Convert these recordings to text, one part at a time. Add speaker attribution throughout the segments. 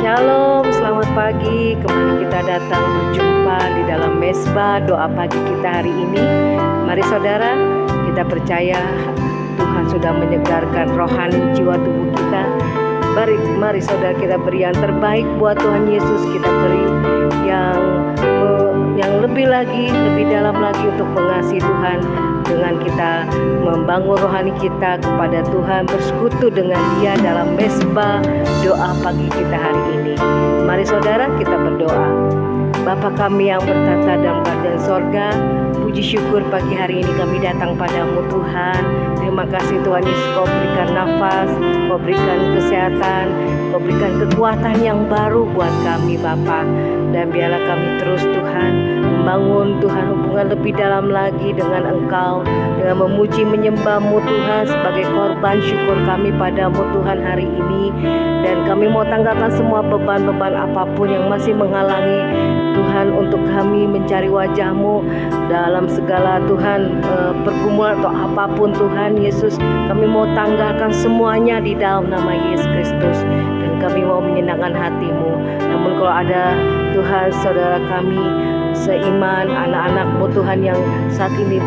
Speaker 1: Shalom, selamat pagi. Kembali kita datang berjumpa di dalam mesbah doa pagi kita hari ini. Mari saudara, kita percaya Tuhan sudah menyegarkan rohani jiwa tubuh kita. Mari saudara, kita beri yang terbaik buat Tuhan Yesus. Kita beri yang lebih lagi, lebih dalam lagi untuk mengasihi Tuhan, dengan kita membangun rohani kita kepada Tuhan, bersekutu dengan Dia dalam mesbah doa pagi kita hari ini. Mari saudara, kita berdoa. Bapa kami yang bertata dalam kerajaan sorga, puji syukur pagi hari ini kami datang padamu Tuhan. Terima kasih Tuhan Yesus, Kau berikan nafas, Kau berikan kesehatan, Kau berikan kekuatan yang baru buat kami Bapa. Dan biarlah kami terus Tuhan membangun Tuhan hubungan lebih dalam lagi dengan Engkau, dengan memuji menyembah-Mu Tuhan sebagai korban syukur kami padamu Tuhan hari ini. Dan kami mau tanggalkan semua beban-beban apapun yang masih menghalangi Tuhan untuk kami mencari wajah-Mu dalam segala Tuhan pergumulan atau apapun Tuhan Yesus. Kami mau tanggalkan semuanya di dalam nama Yesus Kristus, dan kami mau menyenangkan hati-Mu. Namun kalau ada Tuhan saudara kami seiman, anak-anak-Mu Tuhan yang saat ini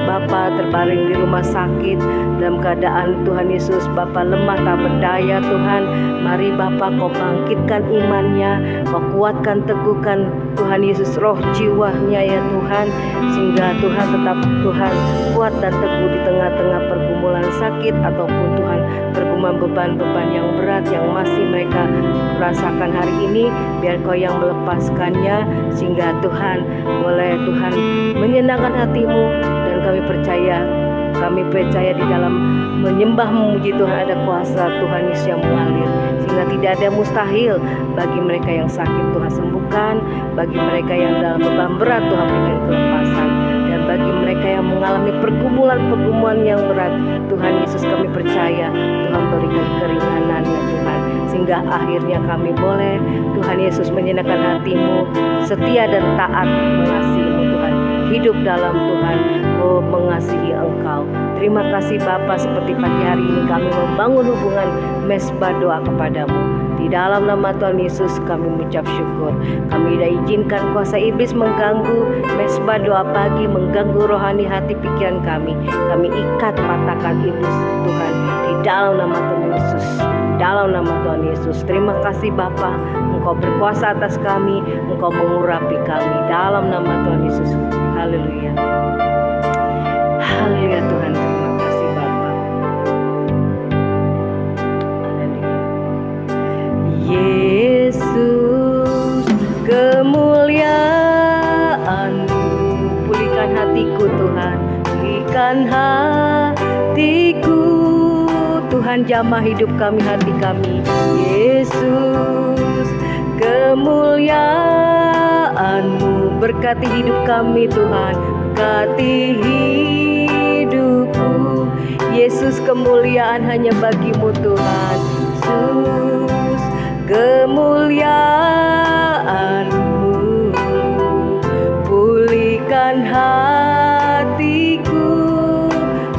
Speaker 1: Bapa terbaring di rumah sakit dalam keadaan Tuhan Yesus Bapa lemah tak berdaya Tuhan, mari Bapa Kau bangkitkan imannya, Kau kuatkan teguhkan Tuhan Yesus roh jiwanya ya Tuhan, sehingga Tuhan tetap Tuhan kuat dan teguh di tengah-tengah pergumulan sakit ataupun Tuhan pergumulan beban-beban yang berat yang masih mereka rasakan hari ini. Biar Kau yang melepaskannya, sehingga Tuhan boleh Tuhan menyenangkan hati-Mu. Dan kami percaya di dalam menyembah memuji Tuhan ada kuasa Tuhan Yesus yang mengalir, sehingga tidak ada mustahil bagi mereka yang sakit Tuhan sembuhkan, bagi mereka yang dalam beban berat Tuhan berikan kelepasan, dan bagi mereka yang mengalami pergumulan yang berat Tuhan Yesus kami percaya Tuhan berikan keringanan ya Tuhan, sehingga akhirnya kami boleh Tuhan Yesus menyenangkan hati-Mu, setia dan taat mengasihi-Mu Tuhan, hidup dalam Tuhan mengasihi Engkau. Terima kasih Bapa, seperti pagi hari ini kami membangun hubungan mesbah doa kepadamu. Di dalam nama Tuhan Yesus kami mengucap syukur. Kami tidak izinkan kuasa iblis mengganggu mesbah doa pagi, mengganggu rohani hati pikiran kami. Kami ikat patahkan iblis Tuhan di dalam nama Tuhan Yesus. Dalam nama Tuhan Yesus. Terima kasih Bapa, Engkau berkuasa atas kami, Engkau mengurapi kami dalam nama Tuhan Yesus. Haleluya. Haleluya Tuhan, terima kasih Bapa. Haleluya. Yesus, kemuliaan-Mu, pulihkan hatiku Tuhan, pulihkan hatiku Tuhan, jamah hidup kami, hati kami. Yesus, kemuliaan-Mu, berkati hidup kami Tuhan, berkati hidupku. Yesus, kemuliaan hanya bagi-Mu Tuhan. Yesus, kemuliaan-Mu, pulihkan hatiku.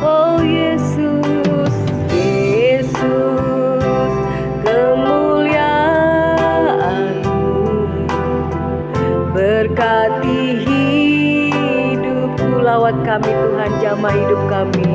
Speaker 1: Oh Yesus, Yesus, kemuliaan-Mu, berkati hidupku. Lawat kami Tuhan, jamah hidup kami.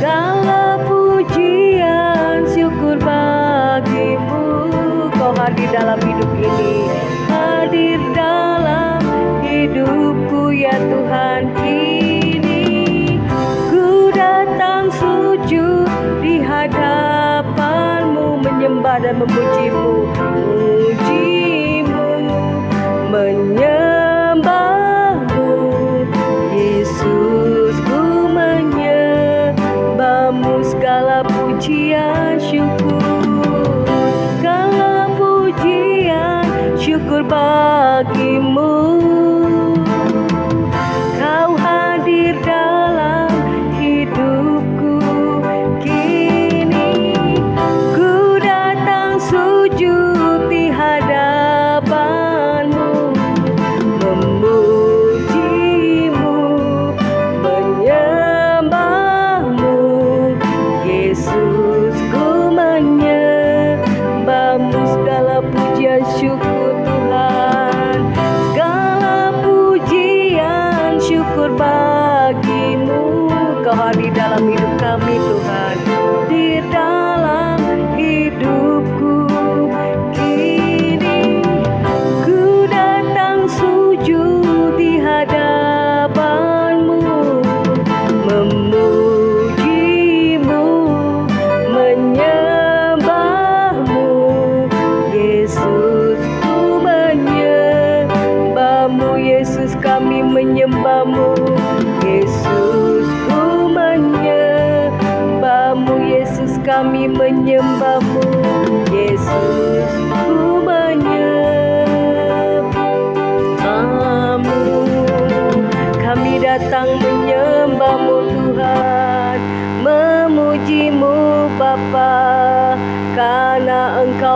Speaker 1: Segala pujian syukur bagi-Mu, Kau hadir dalam hidup ini, hadir dalam hidupku ya Tuhan. Kini ku datang sujud di hadapan-Mu, menyembah dan memuji-Mu, menyembah-Mu. Yesus, ku menyembah-Mu, segala pujian syukur, segala pujian syukur bagi-Mu. Kau hadir dalam hidupku, kini ku datang sujud di hadapan-Mu,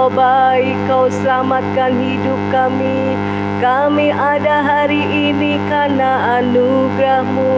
Speaker 1: Engkau baik, Kau selamatkan hidup kami. Kami ada hari ini karena anugerah-Mu.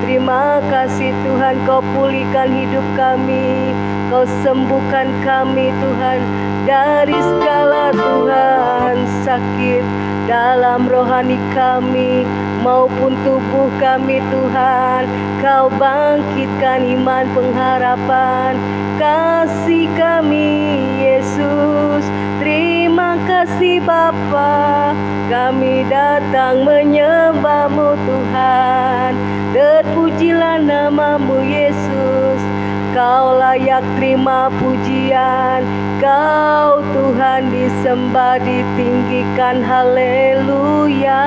Speaker 1: Terima kasih Tuhan, Kau pulihkan hidup kami, Kau sembuhkan kami Tuhan dari segala Tuhan sakit dalam rohani kami maupun tubuh kami Tuhan. Kau bangkitkan iman pengharapan kasih kami Yesus. Terima kasih Bapa, kami datang menyembah-Mu Tuhan. Terpujilah nama-Mu Yesus, Kau layak terima pujian. Kau Tuhan disembah, ditinggikan, haleluya.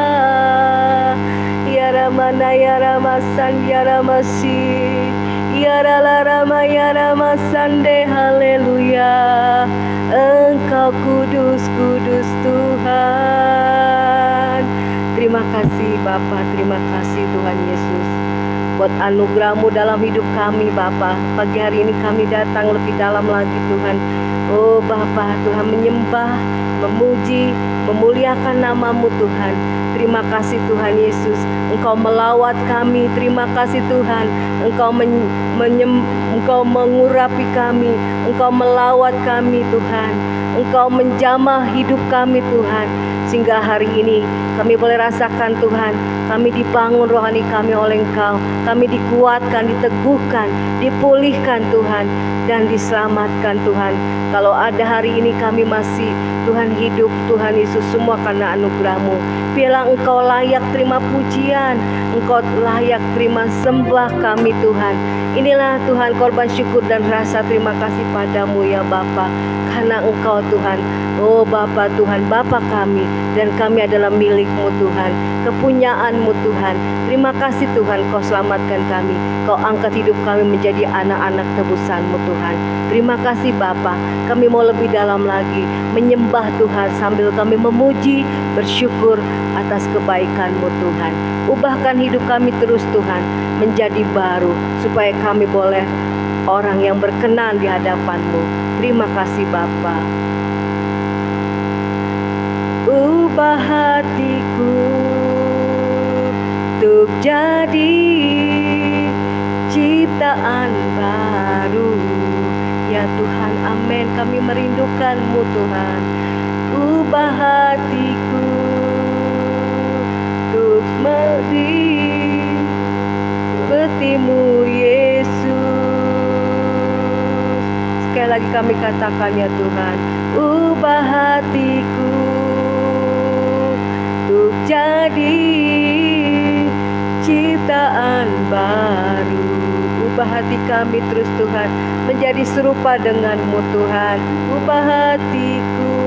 Speaker 1: Ya Ramana ya Ramasan ya Ramasi, ya Rama ya Ramasande, haleluya. Engkau kudus, kudus Tuhan. Terima kasih Bapa, terima kasih Tuhan Yesus buat anugerah-Mu dalam hidup kami Bapa. Pagi hari ini kami datang lebih dalam lagi Tuhan. Oh Bapa, Tuhan menyembah, memuji, memuliakan nama-Mu Tuhan. Terima kasih Tuhan Yesus, Engkau melawat kami. Terima kasih Tuhan, Engkau Engkau mengurapi kami, Engkau melawat kami Tuhan. Engkau menjamah hidup kami Tuhan, sehingga hari ini kami boleh rasakan Tuhan, kami dibangun rohani kami oleh Engkau. Kami dikuatkan, diteguhkan, dipulihkan Tuhan, dan diselamatkan Tuhan. Kalau ada hari ini kami masih Tuhan hidup, Tuhan Yesus, semua karena anugerah-Mu. Biarlah Engkau layak terima pujian, Engkau layak terima sembah kami Tuhan. Inilah Tuhan korban syukur dan rasa terima kasih padamu ya Bapa. Karena Engkau Tuhan, oh Bapa Tuhan, Bapa kami, dan kami adalah milik-Mu Tuhan, kepunyaan-Mu Tuhan. Terima kasih Tuhan, Kau selamatkan kami, Kau angkat hidup kami menjadi anak-anak tebusan-Mu Tuhan. Terima kasih Bapa, kami mau lebih dalam lagi menyembah Tuhan sambil kami memuji, bersyukur atas kebaikan-Mu Tuhan. Ubahkan hidup kami terus Tuhan menjadi baru, supaya kami boleh orang yang berkenan di hadapan-Mu. Terima kasih Bapa. Ubah hatiku untuk jadi ciptaan baru ya Tuhan, amin. Kami merindukan-Mu Tuhan. Ubah hatiku untuk menjadi seperti-Mu Yesus. Sekali lagi kami katakan ya Tuhan, ubah hatiku untuk jadi ciptaan baru. Ubah hati kami terus Tuhan menjadi serupa dengan-Mu Tuhan. Ubah hatiku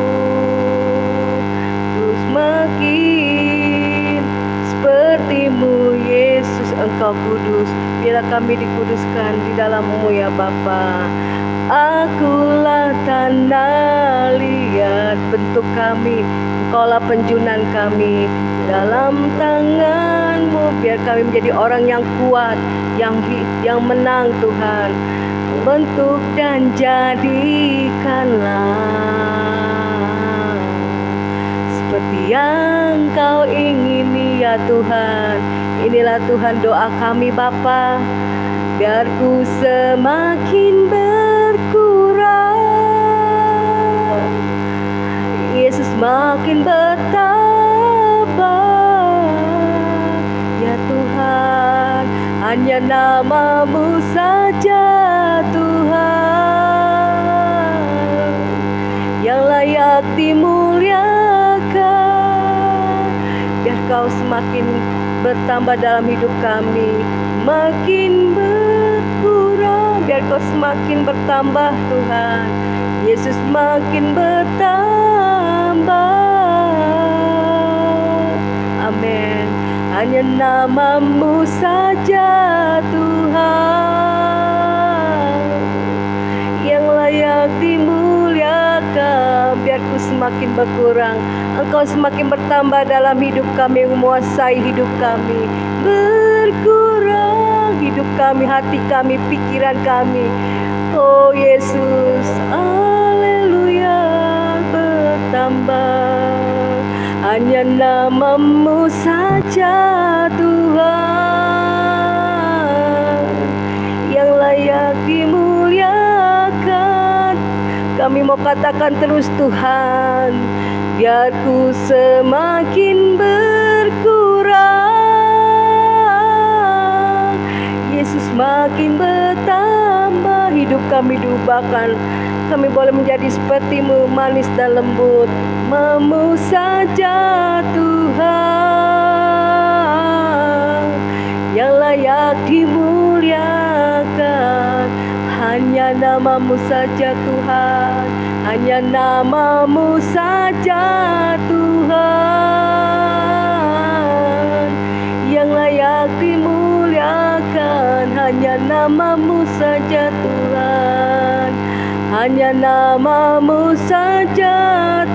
Speaker 1: terus makin seperti-Mu Yesus. Engkau kudus, biarlah kami dikuduskan di dalam-Mu ya Bapa. Akulah tanda lihat bentuk kami, Engkaulah penjunan kami dalam tangan-Mu. Biar kami menjadi orang yang kuat, yang menang Tuhan. Bentuk dan jadikanlah seperti yang Kau ingini ya Tuhan. Inilah Tuhan doa kami Bapa. Biar ku semakin berkurang, Yesus makin bertambah ya Tuhan. Hanya nama-Mu saja Tuhan yang layak dimuliakan. Biar Kau semakin bertambah dalam hidup kami, makin berkurang. Biar Kau semakin bertambah Tuhan, Yesus makin bertambah. Amin. Hanya nama-Mu saja Tuhan yang layak dimuliakan. Biar ku semakin berkurang, Engkau semakin bertambah dalam hidup kami, menguasai hidup kami. Berkurang hidup kami, hati kami, pikiran kami. Oh Yesus, haleluya. hanya nama-Mu saja Tuhan yang layak dimuliakan. Kami mau katakan terus Tuhan, biar ku semakin berkurang, Yesus makin bertambah, hidup kami diubahkan. Kami boleh menjadi seperti-Mu, manis dan lembut. Nama-Mu saja Tuhan yang layak dimuliakan. Hanya nama-Mu saja Tuhan, hanya nama-Mu saja Tuhan yang layak dimuliakan. Hanya nama-Mu saja Tuhan, hanya nama-Mu saja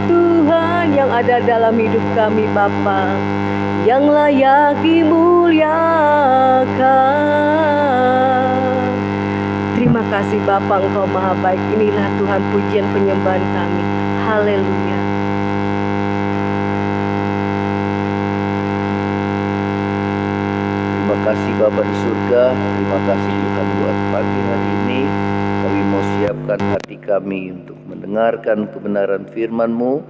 Speaker 1: Tuhan yang ada dalam hidup kami Bapa, yang layak dimuliakan. Terima kasih Bapa, Engkau Maha Baik. Inilah Tuhan pujian penyembahan kami. Haleluya.
Speaker 2: Terima kasih Bapa di surga. Terima kasih Tuhan buat pagi hari ini. Kami mau siapkan hati kami untuk mendengarkan kebenaran firman-Mu.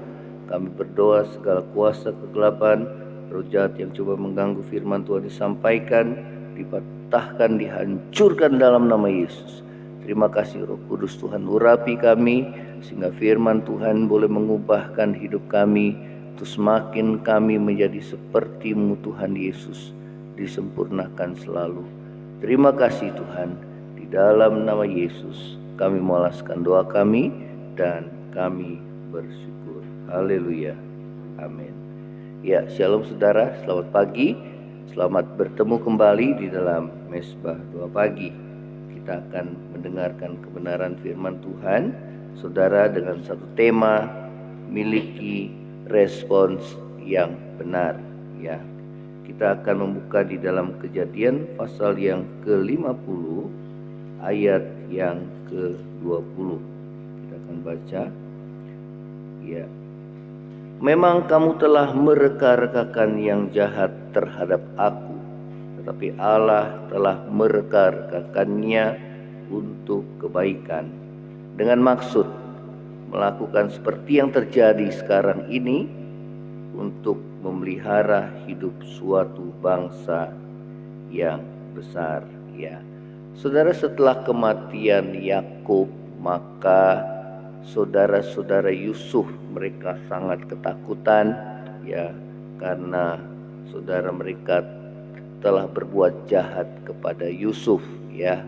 Speaker 2: Kami berdoa segala kuasa kegelapan, roh jahat yang coba mengganggu firman Tuhan disampaikan, dipatahkan, dihancurkan dalam nama Yesus. Terima kasih Roh Kudus Tuhan, urapi kami sehingga firman Tuhan boleh mengubahkan hidup kami untuk semakin kami menjadi seperti-Mu Tuhan Yesus, disempurnakan selalu. Terima kasih Tuhan, di dalam nama Yesus kami mengalaskan doa kami dan kami bersyukur. Haleluya. Amin. Ya, shalom saudara, selamat pagi. Selamat bertemu kembali di dalam Mesbah Doa Pagi. Kita akan mendengarkan kebenaran firman Tuhan, saudara, dengan satu tema, miliki respons yang benar. Ya, kita akan membuka di dalam Kejadian pasal yang ke-50 ayat yang ke-20. Kita akan baca. Ya. Memang kamu telah mereka-rekakan yang jahat terhadap aku, tetapi Allah telah mereka-rekakannya untuk kebaikan, dengan maksud melakukan seperti yang terjadi sekarang ini, untuk memelihara hidup suatu bangsa yang besar. Ya, saudara, setelah kematian Yakub, maka saudara-saudara Yusuf mereka sangat ketakutan, ya, karena saudara mereka telah berbuat jahat kepada Yusuf, ya.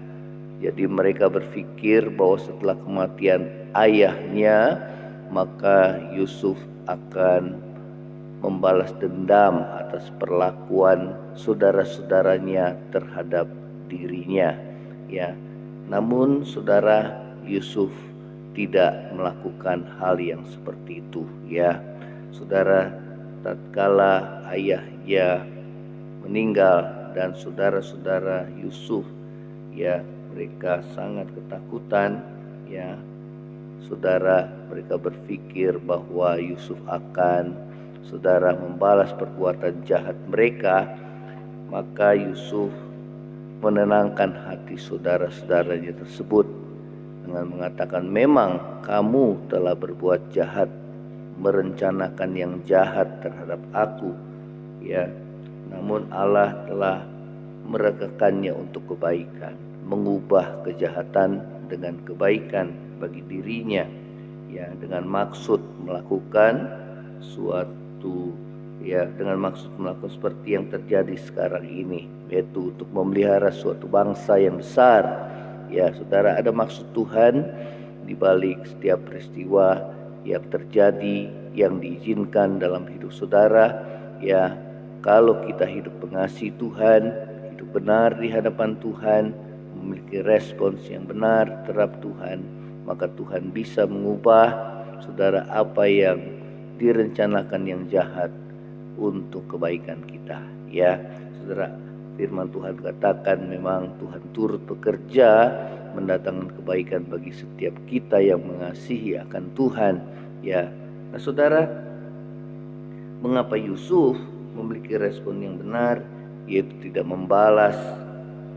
Speaker 2: Jadi mereka berpikir bahwa setelah kematian ayahnya, maka Yusuf akan membalas dendam atas perlakuan saudara-saudaranya terhadap dirinya, ya. Namun saudara, Yusuf tidak melakukan hal yang seperti itu, ya. Saudara, tatkala ayahnya meninggal dan saudara-saudara Yusuf, ya, mereka sangat ketakutan, ya. Saudara, mereka berpikir bahwa Yusuf akan, saudara, membalas perbuatan jahat mereka. Maka Yusuf menenangkan hati saudara-saudaranya tersebut dengan mengatakan, memang kamu telah berbuat jahat, merencanakan yang jahat terhadap aku, ya. Namun Allah telah merekakannya untuk kebaikan, mengubah kejahatan dengan kebaikan bagi dirinya, ya, dengan maksud melakukan suatu, ya, dengan maksud melakukan seperti yang terjadi sekarang ini, yaitu untuk memelihara suatu bangsa yang besar. Ya, saudara, ada maksud Tuhan di balik setiap peristiwa yang terjadi, yang diizinkan dalam hidup saudara. Ya, kalau kita hidup mengasihi Tuhan, hidup benar di hadapan Tuhan, memiliki respons yang benar terhadap Tuhan, maka Tuhan bisa mengubah, saudara, apa yang direncanakan yang jahat untuk kebaikan kita. Ya, saudara, firman Tuhan katakan memang Tuhan turut bekerja mendatangkan kebaikan bagi setiap kita yang mengasihi akan Tuhan, ya. Nah, saudara, Mengapa Yusuf memiliki respon yang benar, yaitu tidak membalas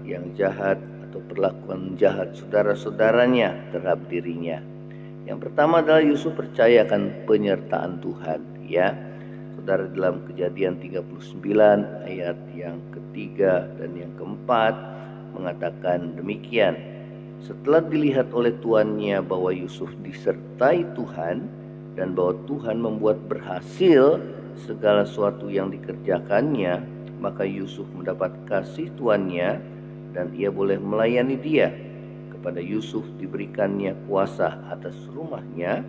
Speaker 2: yang jahat atau perlakuan jahat saudara-saudaranya terhadap dirinya? Yang pertama adalah Yusuf percaya akan penyertaan Tuhan, ya. Saudara, dalam Kejadian 39 ayat yang ketiga dan yang keempat mengatakan demikian. Setelah dilihat oleh tuannya bahwa Yusuf disertai Tuhan dan bahwa Tuhan membuat berhasil segala sesuatu yang dikerjakannya, maka Yusuf mendapat kasih tuannya dan ia boleh melayani dia. Kepada Yusuf diberikannya kuasa atas rumahnya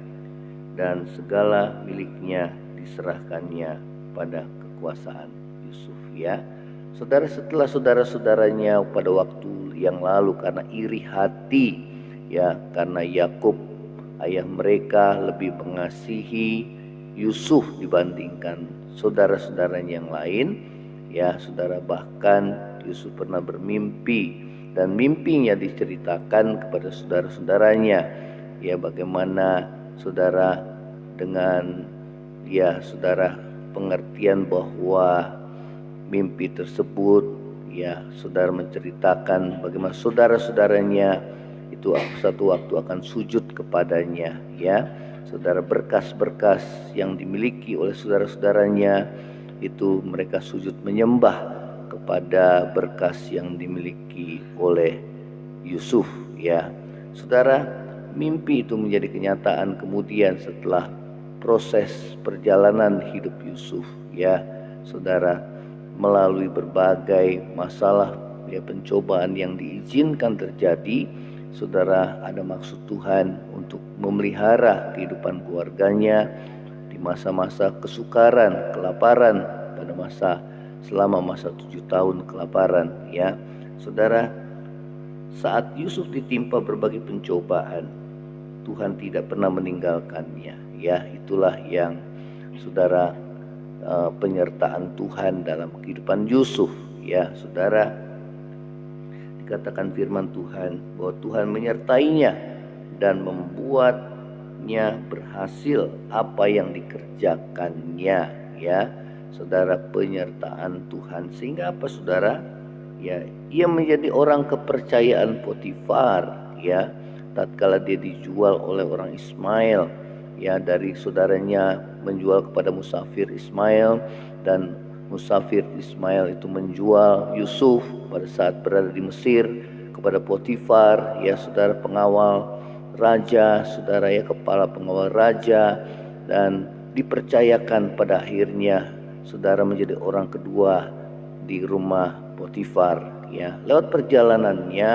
Speaker 2: dan segala miliknya diserahkannya pada kekuasaan Yusuf, ya. Saudara, setelah saudara-saudaranya pada waktu yang lalu karena iri hati, ya, karena Yakub ayah mereka lebih mengasihi Yusuf dibandingkan saudara-saudaranya yang lain, ya saudara, bahkan Yusuf pernah bermimpi dan mimpinya diceritakan kepada saudara-saudaranya, ya, bagaimana saudara dengan saudara pengertian bahwa mimpi tersebut, ya, saudara menceritakan bagaimana saudara-saudaranya itu satu waktu akan sujud kepadanya, ya. Saudara, berkas-berkas yang dimiliki oleh saudara-saudaranya itu mereka sujud menyembah kepada berkas yang dimiliki oleh Yusuf, ya. Saudara, mimpi itu menjadi kenyataan kemudian setelah proses perjalanan hidup Yusuf, ya saudara, melalui berbagai masalah, ya, pencobaan yang diizinkan terjadi. Saudara, ada maksud Tuhan untuk memelihara kehidupan keluarganya di masa-masa kesukaran, kelaparan, pada selama masa 7 tahun kelaparan, ya. Saudara, saat Yusuf ditimpa berbagai pencobaan, Tuhan tidak pernah meninggalkannya, ya. Itulah yang saudara, penyertaan Tuhan dalam kehidupan Yusuf, ya saudara. Dikatakan firman Tuhan bahwa Tuhan menyertainya dan membuatnya berhasil apa yang dikerjakannya, ya saudara, penyertaan Tuhan. Sehingga apa saudara? Ya, ia menjadi orang kepercayaan Potifar, ya, tatkala dia dijual oleh orang Ismail, ya, dari saudaranya menjual kepada musafir Ismail, dan musafir Ismail itu menjual Yusuf pada saat berada di Mesir kepada Potifar, ya saudara, pengawal raja, saudara, ya, kepala pengawal raja, dan dipercayakan pada akhirnya saudara menjadi orang kedua di rumah Potifar, ya. Lewat perjalanannya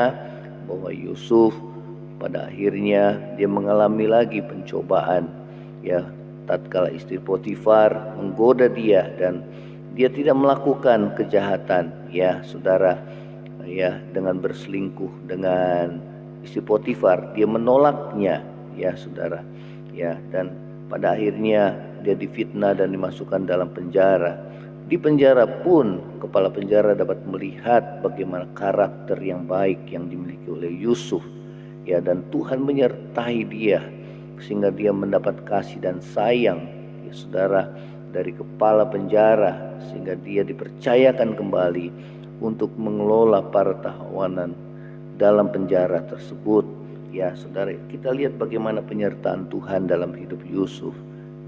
Speaker 2: bahwa Yusuf pada akhirnya dia mengalami lagi pencobaan, ya, tatkala istri Potifar menggoda dia dan dia tidak melakukan kejahatan, ya saudara, ya, dengan berselingkuh dengan istri Potifar. Dia menolaknya, ya saudara, ya, dan pada akhirnya dia difitnah dan dimasukkan dalam penjara. Di penjara pun kepala penjara dapat melihat bagaimana karakter yang baik yang dimiliki oleh Yusuf, ya, dan Tuhan menyertai dia sehingga dia mendapat kasih dan sayang, ya saudara, dari kepala penjara, sehingga dia dipercayakan kembali untuk mengelola para tahanan dalam penjara tersebut, ya saudara. Kita lihat bagaimana penyertaan Tuhan dalam hidup Yusuf,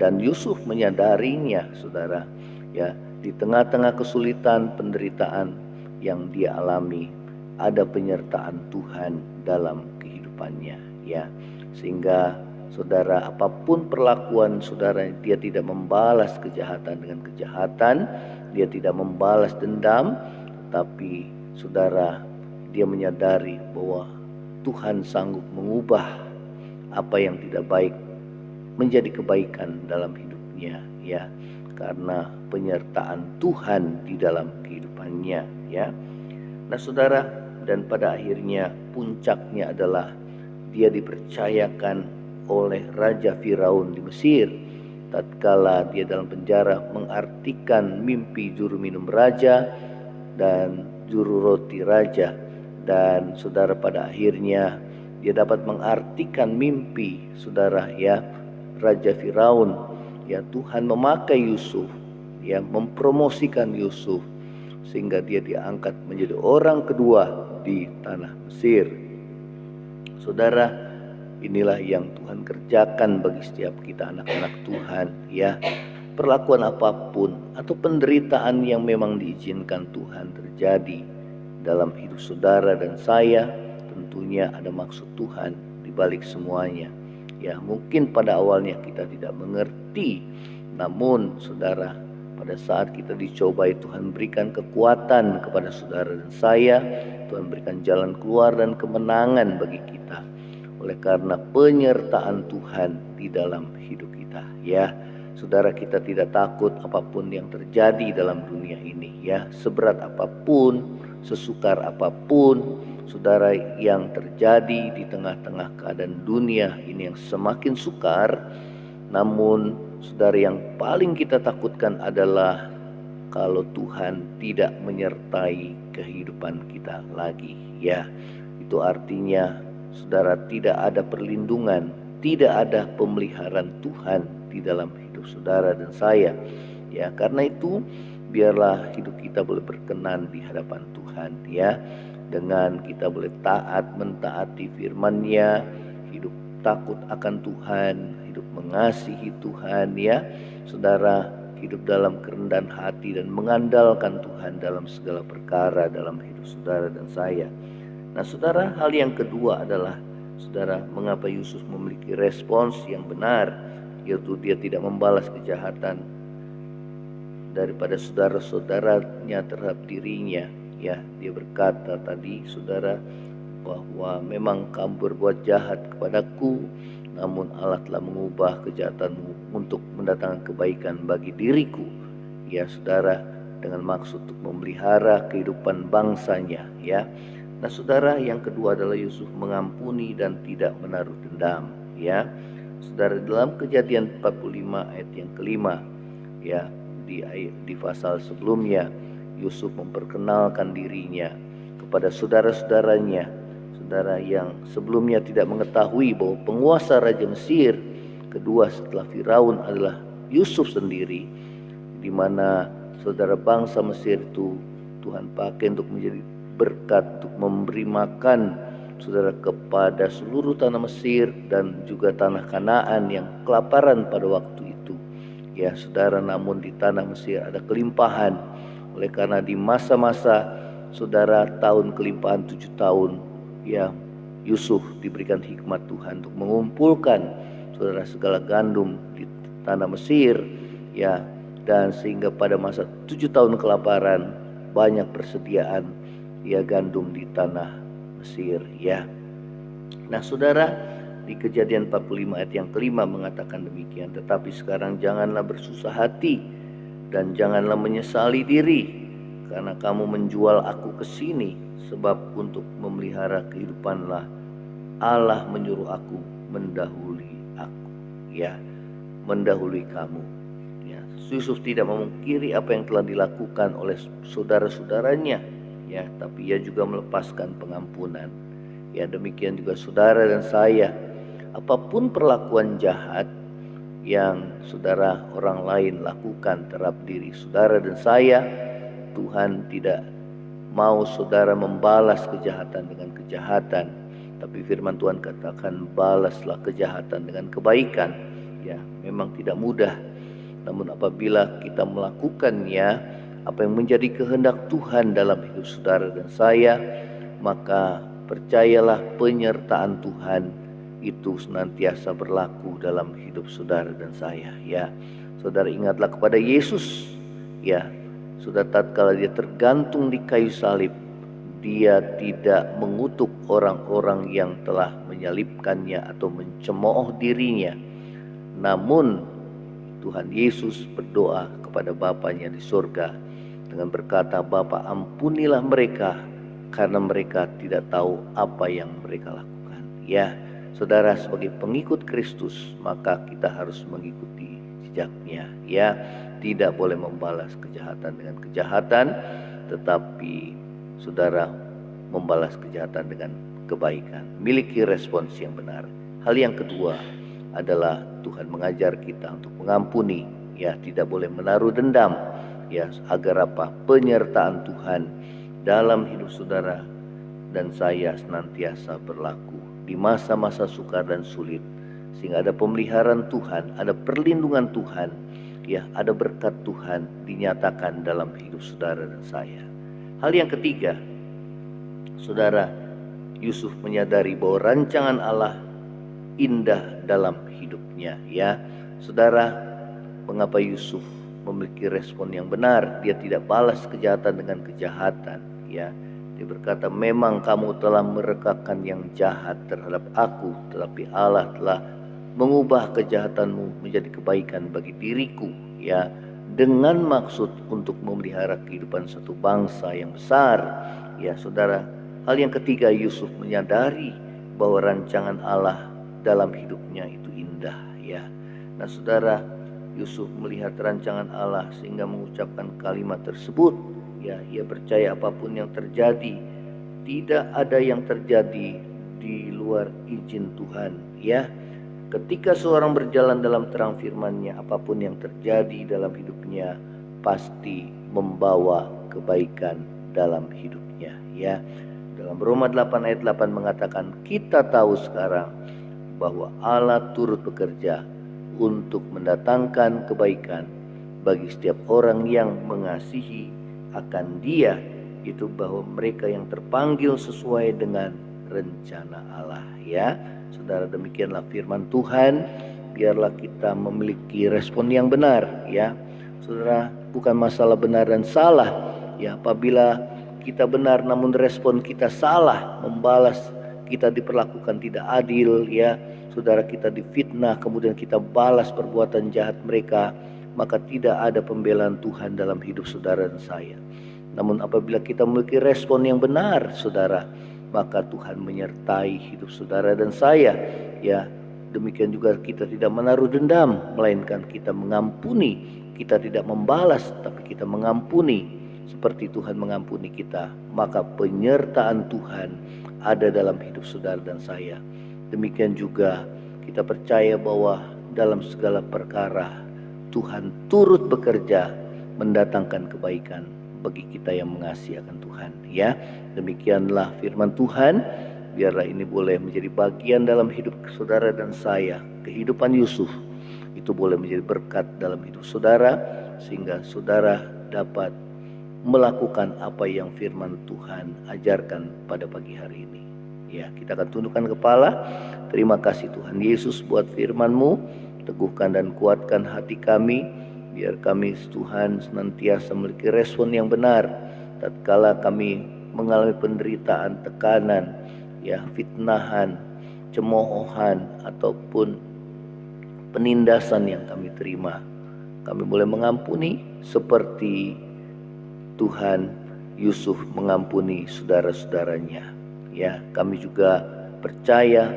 Speaker 2: dan Yusuf menyadarinya, saudara, ya, di tengah-tengah kesulitan, penderitaan yang dia alami, ada penyertaan Tuhan dalam kehidupannya, ya. Sehingga saudara, apapun perlakuan saudara, dia tidak membalas kejahatan dengan kejahatan, dia tidak membalas dendam, tapi saudara, dia menyadari bahwa Tuhan sanggup mengubah apa yang tidak baik menjadi kebaikan dalam hidupnya, ya, karena penyertaan Tuhan di dalam kehidupannya, ya. Nah saudara, dan pada akhirnya puncaknya adalah dia dipercayakan oleh Raja Firaun di Mesir tatkala dia dalam penjara mengartikan mimpi juru minum raja dan juru roti raja. Dan saudara, pada akhirnya dia dapat mengartikan mimpi, saudara, ya, Raja Firaun, ya. Tuhan memakai Yusuf ya, mempromosikan Yusuf sehingga dia diangkat menjadi orang kedua di tanah Mesir. Saudara, inilah yang Tuhan kerjakan bagi setiap kita anak-anak Tuhan, ya. Perlakuan apapun atau penderitaan yang memang diizinkan Tuhan terjadi dalam hidup saudara dan saya, tentunya ada maksud Tuhan di balik semuanya. Ya, mungkin pada awalnya kita tidak mengerti, namun saudara, pada saat kita dicobai, Tuhan berikan kekuatan kepada saudara dan saya. Tuhan berikan jalan keluar dan kemenangan bagi kita oleh karena penyertaan Tuhan di dalam hidup kita, ya. Saudara, kita tidak takut apapun yang terjadi dalam dunia ini, ya. Seberat apapun, sesukar apapun, saudara, yang terjadi di tengah-tengah keadaan dunia ini yang semakin sukar, namun saudara, yang paling kita takutkan adalah kalau Tuhan tidak menyertai kehidupan kita lagi, ya. Itu artinya saudara, tidak ada perlindungan, tidak ada pemeliharaan Tuhan di dalam hidup saudara dan saya, ya. Karena itu biarlah hidup kita boleh berkenan di hadapan Tuhan, ya, dengan kita boleh taat mentaati firman-Nya, hidup takut akan Tuhan, hidup mengasihi Tuhan, ya saudara, hidup dalam kerendahan hati dan mengandalkan Tuhan dalam segala perkara dalam hidup saudara dan saya. Nah saudara, hal yang kedua adalah saudara, mengapa Yusuf memiliki respons yang benar, yaitu dia tidak membalas kejahatan daripada saudara-saudaranya terhadap dirinya, ya. Dia berkata tadi saudara, bahwa memang kamu berbuat jahat kepadaku, namun Allah telah mengubah kejahatanmu untuk mendatangkan kebaikan bagi diriku, ya saudara, dengan maksud untuk memelihara kehidupan bangsanya, ya. Nah saudara, yang kedua adalah Yusuf mengampuni dan tidak menaruh dendam, ya. Saudara, dalam Kejadian 45 ayat yang kelima, ya, di pasal sebelumnya, Yusuf memperkenalkan dirinya kepada saudara-saudaranya, saudara, yang sebelumnya tidak mengetahui bahwa penguasa Raja Mesir kedua setelah Firaun adalah Yusuf sendiri, di mana saudara, bangsa Mesir itu Tuhan pakai untuk menjadi berkat, untuk memberi makan saudara kepada seluruh tanah Mesir dan juga tanah Kanaan yang kelaparan pada waktu itu, ya saudara. Namun di tanah Mesir ada kelimpahan, oleh karena di masa-masa saudara tahun kelimpahan 7 tahun, ya, Yusuf diberikan hikmat Tuhan untuk mengumpulkan saudara segala gandum di tanah Mesir, ya, dan sehingga pada masa 7 tahun kelaparan banyak persediaan, ya, gandum di tanah Mesir, ya. Nah saudara, di Kejadian 45 ayat yang kelima mengatakan demikian, tetapi sekarang janganlah bersusah hati dan janganlah menyesali diri karena kamu menjual aku ke sini, sebab untuk memelihara kehidupanlah Allah menyuruh aku mendahului aku, ya, mendahului kamu, ya. Yusuf tidak memungkiri apa yang telah dilakukan oleh saudara-saudaranya, ya, tapi ia juga melepaskan pengampunan, ya. Demikian juga saudara dan saya, apapun perlakuan jahat yang saudara orang lain lakukan terhadap diri saudara dan saya, Tuhan tidak mau saudara membalas kejahatan dengan kejahatan, tapi firman Tuhan katakan balaslah kejahatan dengan kebaikan, ya. Memang tidak mudah, namun apabila kita melakukannya apa yang menjadi kehendak Tuhan dalam hidup saudara dan saya, maka percayalah penyertaan Tuhan itu senantiasa berlaku dalam hidup saudara dan saya, ya. Saudara, ingatlah kepada Yesus, ya. Saudara, tatkala dia tergantung di kayu salib, dia tidak mengutuk orang-orang yang telah menyalibkannya atau mencemooh dirinya, namun Tuhan Yesus berdoa kepada Bapanya di surga dengan berkata, Bapa, ampunilah mereka karena mereka tidak tahu apa yang mereka lakukan, ya. Saudara, sebagai pengikut Kristus maka kita harus mengikuti jejaknya, ya. Tidak boleh membalas kejahatan dengan kejahatan, tetapi saudara membalas kejahatan dengan kebaikan. Miliki respons yang benar. Hal yang kedua adalah Tuhan mengajar kita untuk mengampuni, ya tidak boleh menaruh dendam, ya agar apa? Penyertaan Tuhan dalam hidup saudara dan saya senantiasa berlaku di masa-masa sukar dan sulit, sehingga ada pemeliharaan Tuhan, ada perlindungan Tuhan, ya ada berkat Tuhan dinyatakan dalam hidup saudara dan saya. Hal yang ketiga, saudara, Yusuf menyadari bahwa rancangan Allah indah dalam hidupnya, ya. Saudara, mengapa Yusuf memiliki respon yang benar? Dia tidak balas kejahatan dengan kejahatan, ya. Dia berkata, memang kamu telah merekakan yang jahat terhadap aku, tetapi Allah telah mengubah kejahatanmu menjadi kebaikan bagi diriku, ya, dengan maksud untuk memelihara kehidupan satu bangsa yang besar. Ya, saudara, hal yang ketiga, Yusuf menyadari bahwa rancangan Allah dalam hidupnya itu indah, ya. Nah, saudara, Yusuf melihat rancangan Allah sehingga mengucapkan kalimat tersebut, ya. Ia percaya apapun yang terjadi, tidak ada yang terjadi di luar izin Tuhan, ya. Ketika seorang berjalan dalam terang firman-Nya, apapun yang terjadi dalam hidupnya pasti membawa kebaikan dalam hidupnya, ya. Dalam Roma 8 ayat 8 mengatakan, kita tahu sekarang bahwa Allah turut bekerja untuk mendatangkan kebaikan bagi setiap orang yang mengasihi akan Dia, itu bahwa mereka yang terpanggil sesuai dengan rencana Allah, ya. Saudara, demikianlah firman Tuhan. Biarlah kita memiliki respon yang benar, ya. Saudara, bukan masalah benar dan salah, ya. Apabila kita benar namun respon kita salah, membalas, kita diperlakukan tidak adil, ya. Saudara, kita difitnah, kemudian kita balas perbuatan jahat mereka, maka tidak ada pembelaan Tuhan dalam hidup saudara dan saya. Namun apabila kita memiliki respon yang benar, saudara, maka Tuhan menyertai hidup saudara dan saya, ya. Demikian juga kita tidak menaruh dendam, melainkan kita mengampuni. Kita tidak membalas, tapi kita mengampuni seperti Tuhan mengampuni kita. Maka penyertaan Tuhan ada dalam hidup saudara dan saya. Demikian juga kita percaya bahwa dalam segala perkara Tuhan turut bekerja mendatangkan kebaikan bagi kita yang mengasihi akan Tuhan, ya. Demikianlah firman Tuhan. Biarlah ini boleh menjadi bagian dalam hidup saudara dan saya. Kehidupan Yusuf itu boleh menjadi berkat dalam hidup saudara, sehingga saudara dapat melakukan apa yang firman Tuhan ajarkan pada pagi hari ini. Ya, kita akan tundukkan kepala. Terima kasih Tuhan Yesus buat firman-Mu. Teguhkan dan kuatkan hati kami, biar kami Tuhan senantiasa memiliki respon yang benar tatkala kami mengalami penderitaan, tekanan, ya, fitnahan, cemoohan ataupun penindasan yang kami terima. Kami boleh mengampuni seperti Tuhan Yusuf mengampuni saudara-saudaranya. Ya, kami juga percaya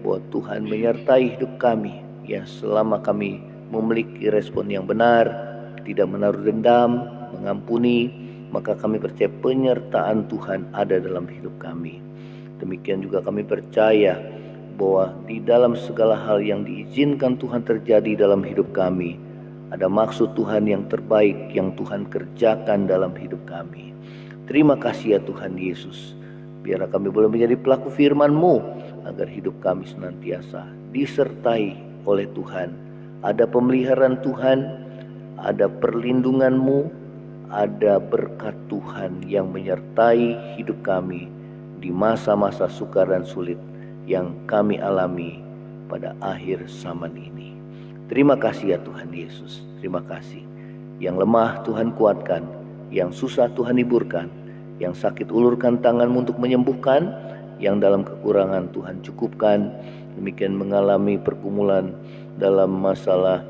Speaker 2: bahwa Tuhan menyertai hidup kami, ya, selama kami memiliki respon yang benar, tidak menaruh dendam, mengampuni, maka kami percaya penyertaan Tuhan ada dalam hidup kami. Demikian juga kami percaya bahwa di dalam segala hal yang diizinkan Tuhan terjadi dalam hidup kami, ada maksud Tuhan yang terbaik yang Tuhan kerjakan dalam hidup kami. Terima kasih ya Tuhan Yesus. Biarlah kami boleh menjadi pelaku firman-Mu, agar hidup kami senantiasa disertai oleh Tuhan. Ada pemeliharaan Tuhan, ada perlindungan-Mu, ada berkat Tuhan yang menyertai hidup kami di masa-masa sukar dan sulit yang kami alami pada akhir zaman ini. Terima kasih ya Tuhan Yesus. Terima kasih. Yang lemah Tuhan kuatkan, yang susah Tuhan hiburkan, yang sakit ulurkan tangan-Mu untuk menyembuhkan, yang dalam kekurangan Tuhan cukupkan. Demikian mengalami pergumulan dalam masalah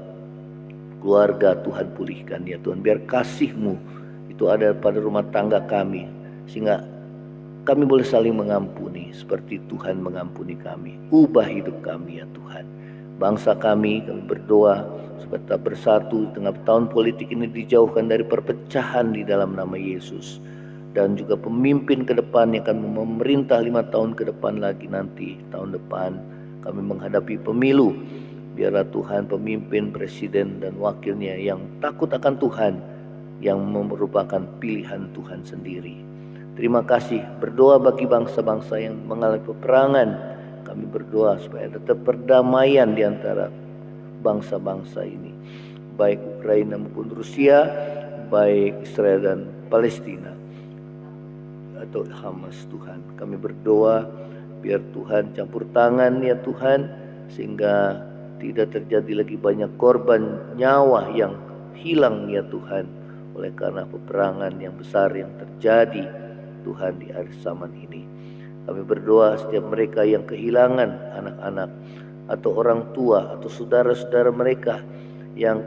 Speaker 2: keluarga, Tuhan pulihkan ya Tuhan. Biar kasih-Mu itu ada pada rumah tangga kami, sehingga kami boleh saling mengampuni seperti Tuhan mengampuni kami. Ubah hidup kami ya Tuhan. Bangsa kami berdoa supaya tetap bersatu di tengah tahun politik ini, dijauhkan dari perpecahan di dalam nama Yesus. Dan juga pemimpin ke depan yang akan memerintah 5 tahun ke depan lagi nanti, tahun depan kami menghadapi pemilu. Biarlah Tuhan pemimpin, presiden dan wakilnya yang takut akan Tuhan, yang merupakan pilihan Tuhan sendiri. Terima kasih. Berdoa bagi bangsa-bangsa yang mengalami peperangan. Kami berdoa supaya ada perdamaian di antara bangsa-bangsa ini, baik Ukraina maupun Rusia, baik Israel dan Palestina atau Hamas. Tuhan, kami berdoa biar Tuhan campur tangan ya Tuhan, sehingga tidak terjadi lagi banyak korban nyawa yang hilang ya Tuhan, oleh karena peperangan yang besar yang terjadi Tuhan di akhir zaman ini. Kami berdoa setiap mereka yang kehilangan anak-anak atau orang tua atau saudara-saudara mereka yang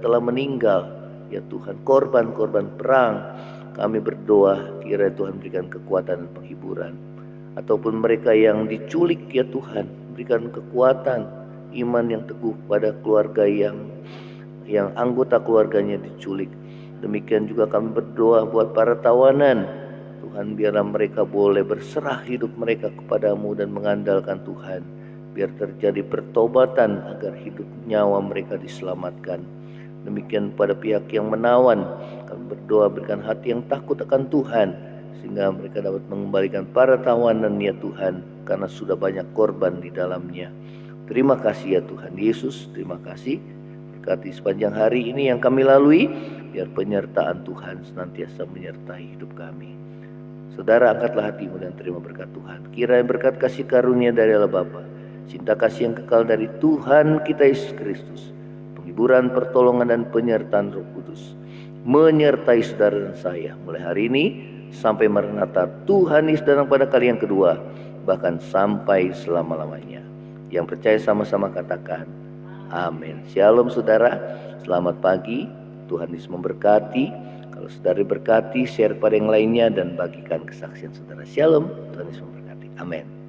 Speaker 2: telah meninggal ya Tuhan, korban-korban perang, kami berdoa kiranya Tuhan berikan kekuatan dan penghiburan. Ataupun mereka yang diculik ya Tuhan, berikan kekuatan, iman yang teguh pada keluarga yang anggota keluarganya diculik. Demikian juga kami berdoa buat para tawanan. Tuhan, biarlah mereka boleh berserah hidup mereka kepadamu dan mengandalkan Tuhan. Biar terjadi pertobatan agar hidup nyawa mereka diselamatkan. Demikian pada pihak yang menawan, kami berdoa berikan hati yang takut akan Tuhan, sehingga mereka dapat mengembalikan para tawanan ya Tuhan, karena sudah banyak korban di dalamnya. Terima kasih ya Tuhan Yesus, terima kasih. Berkati sepanjang hari ini yang kami lalui, biar penyertaan Tuhan senantiasa menyertai hidup kami. Saudara, angkatlah hatimu dan terima berkat Tuhan. Kiranya berkat kasih karunia dari Allah Bapa, cinta kasih yang kekal dari Tuhan kita Yesus Kristus, penghiburan, pertolongan dan penyertaan Roh Kudus menyertai saudara dan saya mulai hari ini sampai Maranatha Tuhan Yesus datang pada kali yang kedua, bahkan sampai selama-lamanya. Yang percaya sama-sama katakan amin. Shalom saudara, selamat pagi, Tuhan Yesus memberkati. Kalau saudara berkati, share pada yang lainnya dan bagikan kesaksian saudara. Shalom, Tuhan Yesus memberkati. Amin.